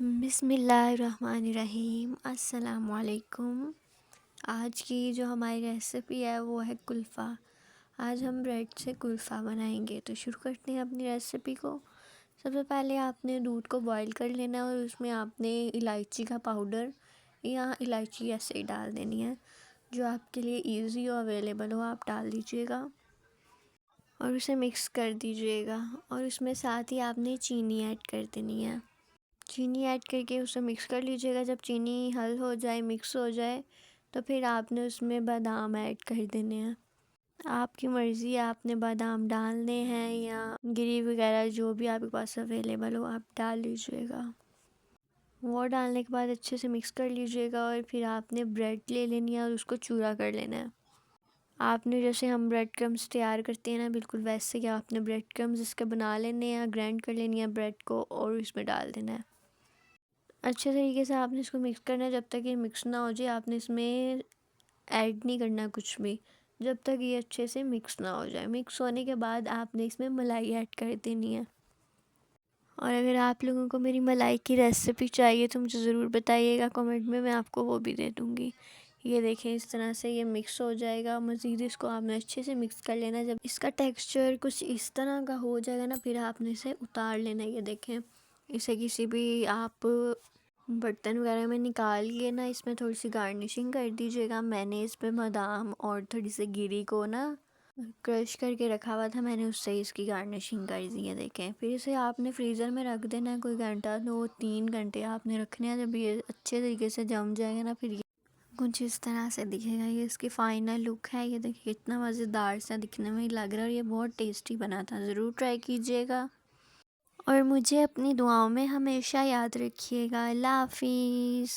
बिस्मिल्लाहिर्रहमानिर्रहीम अस्सलामुअलैकुम। आज की जो हमारी रेसिपी है वो है कुल्फ़ा। आज हम ब्रेड से कुल्फ़ा बनाएंगे, तो शुरू करते हैं अपनी रेसिपी को। सबसे पहले आपने दूध को बॉईल कर लेना है और उसमें आपने इलायची का पाउडर या इलायची ऐसे ही डाल देनी है। जो आपके लिए इजी हो, अवेलेबल हो, आप डाल दीजिएगा और उसे मिक्स कर दीजिएगा। और उसमें साथ ही आपने चीनी ऐड कर देनी है। चीनी ऐड करके उसे मिक्स कर लीजिएगा। जब चीनी हल हो जाए, मिक्स हो जाए, तो फिर आपने उसमें बादाम ऐड कर देने हैं। आपकी मर्ज़ी है, आपने बादाम डालने हैं या गिरी वगैरह जो भी आपके पास अवेलेबल हो आप डाल लीजिएगा। वो डालने के बाद अच्छे से मिक्स कर लीजिएगा और फिर आपने ब्रेड ले लेनी है और उसको चूरा कर लेना है। आपने जैसे हम ब्रेड क्रम्स तैयार करते हैं ना, बिल्कुल वैसे ही आपने ब्रेड क्रम्स इसके बना लेने हैं। ग्राइंड कर लेनी है ब्रेड को और इसमें डाल देना है। अच्छे तरीके से आपने इसको मिक्स करना है। जब तक ये मिक्स ना हो जाए आपने इसमें ऐड नहीं करना कुछ भी, जब तक ये अच्छे से मिक्स ना हो जाए। मिक्स होने के बाद आपने इसमें मलाई ऐड कर देनी है। और अगर आप लोगों को मेरी मलाई की रेसिपी चाहिए तो मुझे ज़रूर बताइएगा कमेंट में, मैं आपको वो भी दे दूँगी। ये देखें, इस तरह से ये मिक्स हो जाएगा। मज़ीद इसको आपने अच्छे से मिक्स कर लेना है। जब इसका टेक्सचर कुछ इस तरह का हो जाएगा ना, फिर आपने इसे उतार लेना है। ये देखें, इसे किसी भी आप बर्तन वगैरह में निकाल के ना इसमें थोड़ी सी गार्निशिंग कर दीजिएगा। मैंने इस पे बादाम और थोड़ी सी गिरी को ना क्रश करके रखा हुआ था, मैंने उससे इसकी गार्निशिंग कर दी है। देखें, फिर इसे आपने फ्रीज़र में रख देना है। कोई घंटा 2-3 घंटे आपने रखने हैं। जब ये अच्छे तरीके से जम जाएगा ना, फिर ये कुछ इस तरह से दिखेगा। ये इसकी फ़ाइनल लुक है। ये देखिए कितना मज़ेदार सा दिखने में लग रहा है और ये बहुत टेस्टी बना था। ज़रूर ट्राई कीजिएगा और मुझे अपनी दुआओं में हमेशा याद रखिएगा। अल्लाह हाफिज़।